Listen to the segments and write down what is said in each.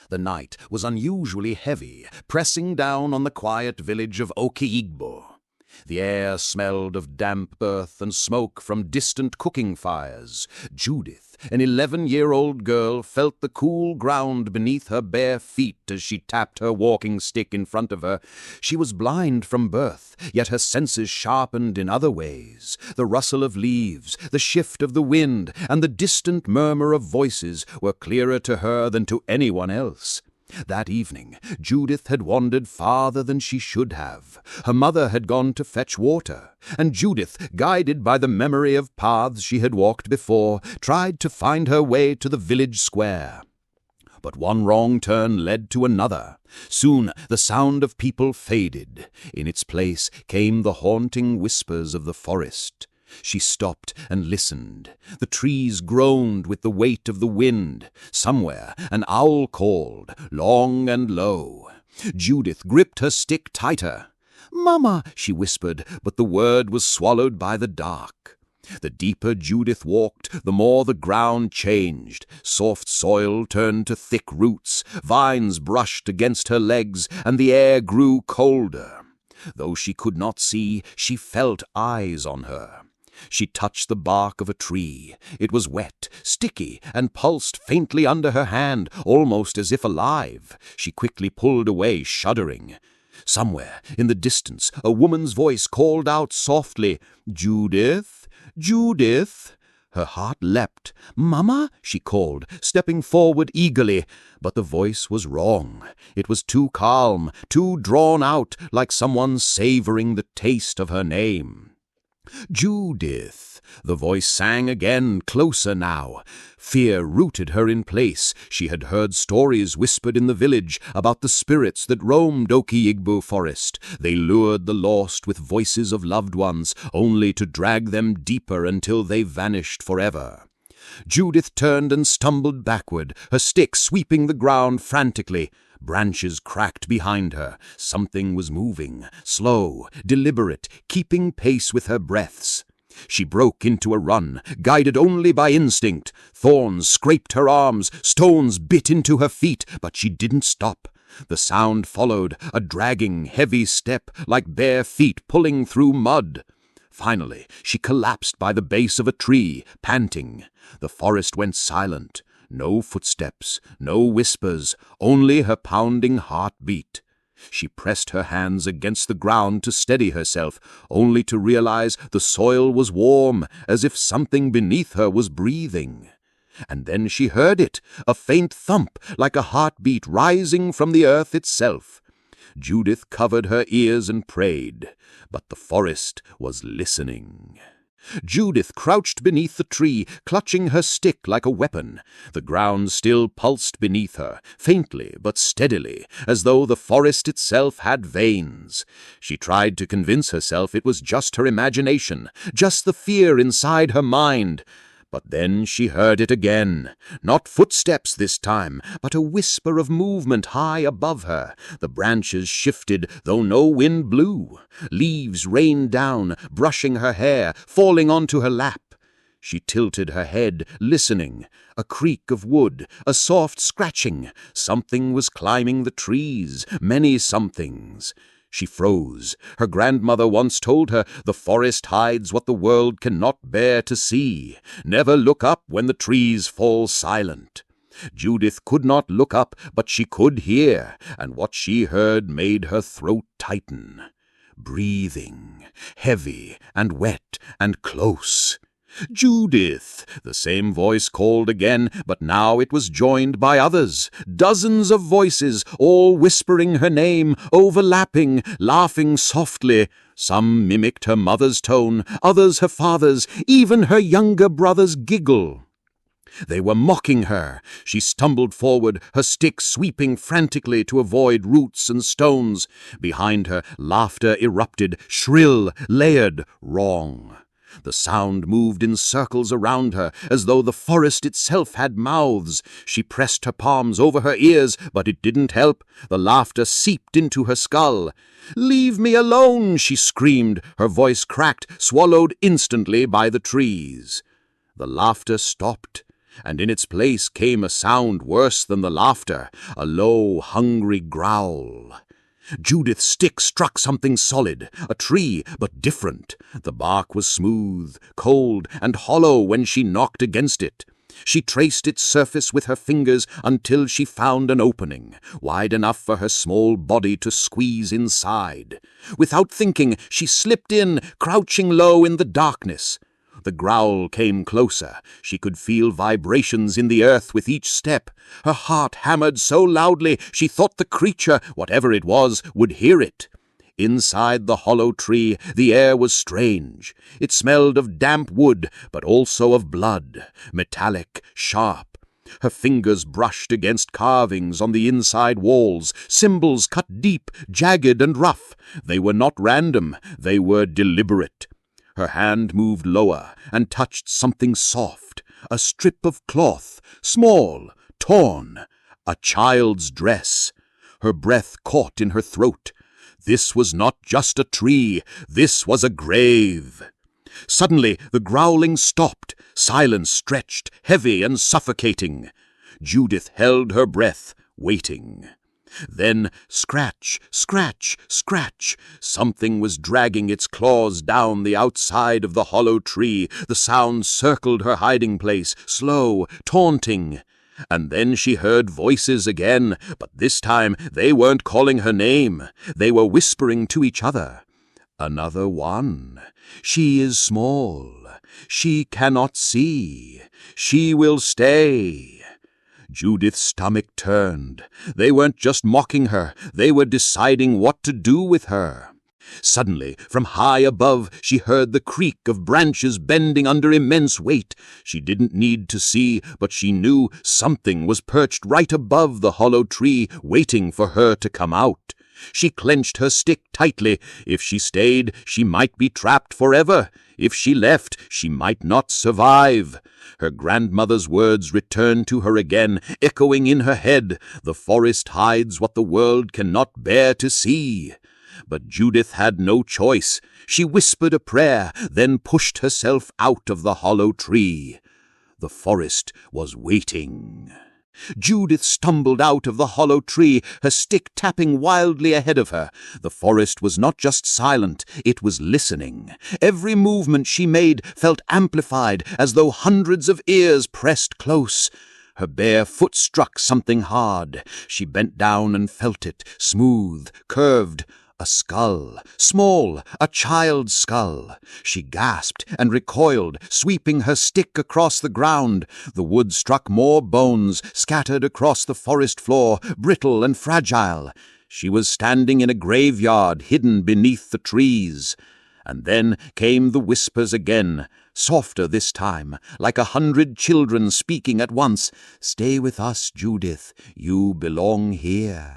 The night was unusually heavy, pressing down on the quiet village of Oke-Igbo. The air smelled of damp earth and smoke from distant cooking fires. Judith, an 11-year-old girl, felt the cool ground beneath her bare feet as she tapped her walking stick in front of her. She was blind from birth, yet her senses sharpened in other ways. The rustle of leaves, the shift of the wind, and the distant murmur of voices were clearer to her than to anyone else. That evening, Judith had wandered farther than she should have. Her mother had gone to fetch water, and Judith, guided by the memory of paths she had walked before, tried to find her way to the village square. But one wrong turn led to another. Soon the sound of people faded. In its place came the haunting whispers of the forest. She stopped and listened. The trees groaned with the weight of the wind. Somewhere an owl called, long and low. Judith gripped her stick tighter. "Mama," she whispered, but the word was swallowed by the dark. The deeper Judith walked, the more the ground changed. Soft soil turned to thick roots, vines brushed against her legs, and the air grew colder. Though she could not see, she felt eyes on her. She touched the bark of a tree. It was wet, sticky, and pulsed faintly under her hand, almost as if alive. She quickly pulled away, shuddering. Somewhere in the distance, a woman's voice called out softly, "Judith, Judith." Her heart leapt. "Mama?" she called, stepping forward eagerly. But the voice was wrong. It was too calm, too drawn out, like someone savoring the taste of her name. "Judith," the voice sang again, closer now. Fear rooted her in place. She had heard stories whispered in the village about the spirits that roamed Oke-Igbo forest. They lured the lost with voices of loved ones, only to drag them deeper until they vanished forever. Judith turned and stumbled backward, her stick sweeping the ground frantically. Branches cracked behind her. Something was moving, slow, deliberate, keeping pace with her breaths. She broke into a run, guided only by instinct. Thorns scraped her arms, stones bit into her feet, but she didn't stop. The sound followed, a dragging, heavy step, like bare feet pulling through mud. Finally, she collapsed by the base of a tree, panting. The forest went silent. No footsteps, no whispers, only her pounding heartbeat. She pressed her hands against the ground to steady herself, only to realize the soil was warm, as if something beneath her was breathing. And then she heard it, a faint thump, like a heartbeat rising from the earth itself. Judith covered her ears and prayed, but the forest was listening. Judith crouched beneath the tree, clutching her stick like a weapon. The ground still pulsed beneath her, faintly but steadily, as though the forest itself had veins. She tried to convince herself it was just her imagination, just the fear inside her mind. But then she heard it again. Not footsteps this time, but a whisper of movement high above her. The branches shifted, though no wind blew. Leaves rained down, brushing her hair, falling onto her lap. She tilted her head, listening. A creak of wood, a soft scratching. Something was climbing the trees, many somethings. She froze. Her grandmother once told her, "The forest hides what the world cannot bear to see. Never look up when the trees fall silent." Judith could not look up, but she could hear, and what she heard made her throat tighten. Breathing, heavy and wet and close. "Judith!" The same voice called again, but now it was joined by others. Dozens of voices, all whispering her name, overlapping, laughing softly. Some mimicked her mother's tone, others her father's, even her younger brother's giggle. They were mocking her. She stumbled forward, her stick sweeping frantically to avoid roots and stones. Behind her, laughter erupted, shrill, layered, wrong. The sound moved in circles around her, as though the forest itself had mouths. She pressed her palms over her ears, but it didn't help. The laughter seeped into her skull. "Leave me alone!" she screamed, her voice cracked, swallowed instantly by the trees. The laughter stopped. and in its place came a sound worse than the laughter, a low, hungry growl. Judith's stick struck something solid, a tree, but different. The bark was smooth, cold, and hollow when she knocked against it. She traced its surface with her fingers until she found an opening, wide enough for her small body to squeeze inside. Without thinking, she slipped in, crouching low in the darkness. The growl came closer. She could feel vibrations in the earth with each step. Her heart hammered so loudly she thought the creature, whatever it was, would hear it. Inside the hollow tree, the air was strange. It smelled of damp wood, but also of blood, metallic, sharp. Her fingers brushed against carvings on the inside walls, symbols cut deep, jagged and rough. They were not random, they were deliberate. Her hand moved lower and touched something soft, a strip of cloth, small, torn, a child's dress. Her breath caught in her throat. This was not just a tree, this was a grave. Suddenly the growling stopped, silence stretched, heavy and suffocating. Judith held her breath, waiting. Then scratch, scratch, scratch. Something was dragging its claws down the outside of the hollow tree. The sound circled her hiding place, slow, taunting. And then she heard voices again, but this time they weren't calling her name. They were whispering to each other. Another one. She is small. She cannot see. She will stay. Judith's stomach turned. They weren't just mocking her. They were deciding what to do with her. Suddenly, from high above, she heard the creak of branches bending under immense weight. She didn't need to see, but she knew something was perched right above the hollow tree, waiting for her to come out. She clenched her stick tightly. If she stayed, she might be trapped forever. If she left, she might not survive. Her grandmother's words returned to her again, echoing in her head. The forest hides what the world cannot bear to see. But Judith had no choice. She whispered a prayer, then pushed herself out of the hollow tree. The forest was waiting. Judith stumbled out of the hollow tree, her stick tapping wildly ahead of her. The forest was not just silent, it was listening. Every movement she made felt amplified, as though hundreds of ears pressed close. Her bare foot struck something hard. She bent down and felt it, smooth, curved. A skull, small, a child's skull. She gasped and recoiled, sweeping her stick across the ground. The wood struck more bones, scattered across the forest floor, brittle and fragile. She was standing in a graveyard, hidden beneath the trees. And then came the whispers again, softer this time, like 100 children speaking at once. "Stay with us, Judith. You belong here."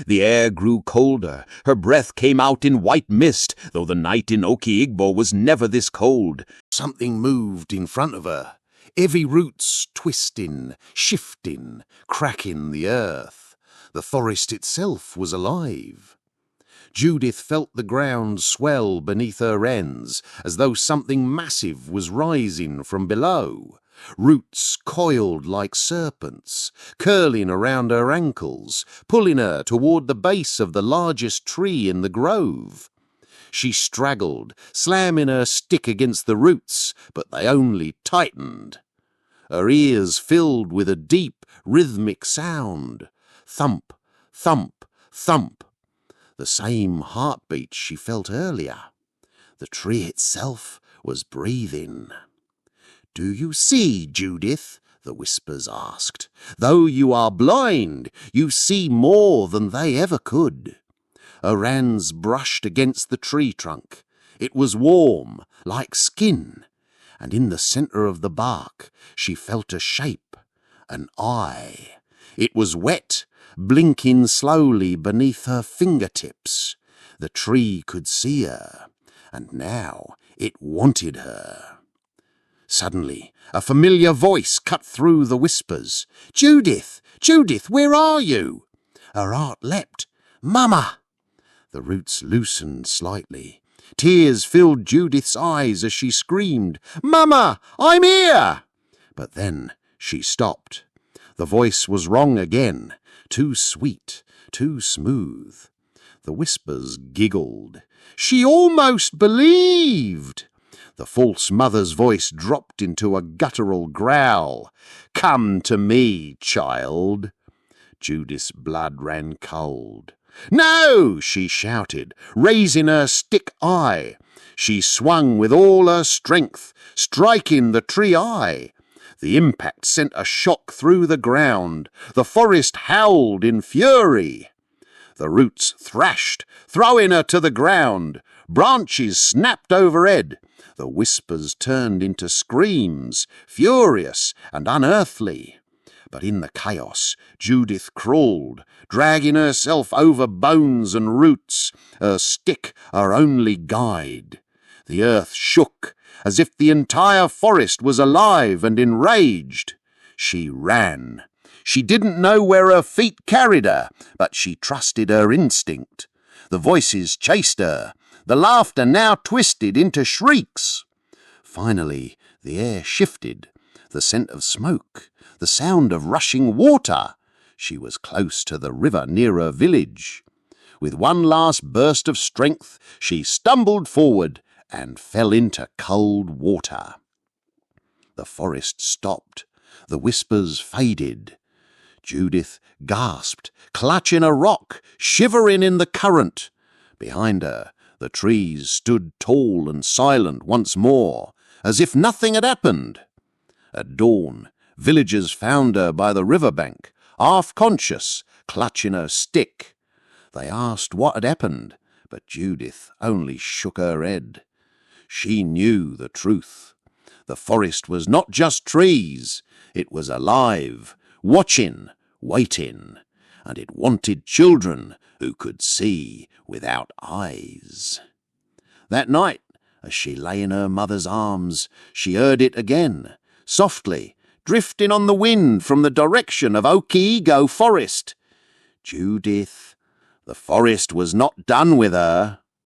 The air grew colder. Her breath came out in white mist, though the night in Oke-Igbo was never this cold. Something moved in front of her, heavy roots twisting, shifting, cracking the earth. The forest itself was alive. Judith felt the ground swell beneath her ends, as though something massive was rising from below. Roots coiled like serpents, curling around her ankles, pulling her toward the base of the largest tree in the grove. She straggled, slamming her stick against the roots, but they only tightened. Her ears filled with a deep, rhythmic sound. Thump, thump, thump. The same heartbeat she felt earlier. The tree itself was breathing. "Do you see, Judith?" the whispers asked. "Though you are blind, you see more than they ever could." Her hands brushed against the tree trunk. It was warm, like skin, and in the center of the bark she felt a shape, an eye. It was wet, blinking slowly beneath her fingertips. The tree could see her, and now it wanted her. Suddenly, a familiar voice cut through the whispers. "Judith! Judith, where are you?" Her heart leapt. "Mama!" The roots loosened slightly. Tears filled Judith's eyes as she screamed, "Mama, I'm here!" But then She stopped. The voice was wrong again, too sweet, too smooth. The whispers giggled. She almost believed. The false mother's voice dropped into a guttural growl. Come to me, child. Judith's blood ran cold. No, she shouted, raising her stick eye. She swung with all her strength, striking the tree eye. The impact sent a shock through the ground. The forest howled in fury. The roots thrashed, throwing her to the ground. Branches snapped overhead. The whispers turned into screams, furious and unearthly. But in the chaos, Judith crawled, dragging herself over bones and roots, her stick her only guide. The earth shook, as if the entire forest was alive and enraged. She ran. She didn't know where her feet carried her, but she trusted her instinct. The voices chased her. The laughter now twisted into shrieks. Finally, the air shifted. The scent of smoke, the sound of rushing water. She was close to the river near her village. With one last burst of strength, she stumbled forward and fell into cold water. The forest stopped. The whispers faded. Judith gasped, clutching a rock, shivering in the current. Behind her, the trees stood tall and silent once more, as if nothing had happened. At dawn, villagers found her by the riverbank, half conscious, clutching her stick. They asked what had happened, but Judith only shook her head. She knew the truth. The forest was not just trees. It was alive, watching, waiting, and it wanted children who could see without eyes. That night, as she lay in her mother's arms, she heard it again, softly, drifting on the wind from the direction of Oke-Igbo forest. Judith, the forest was not done with her.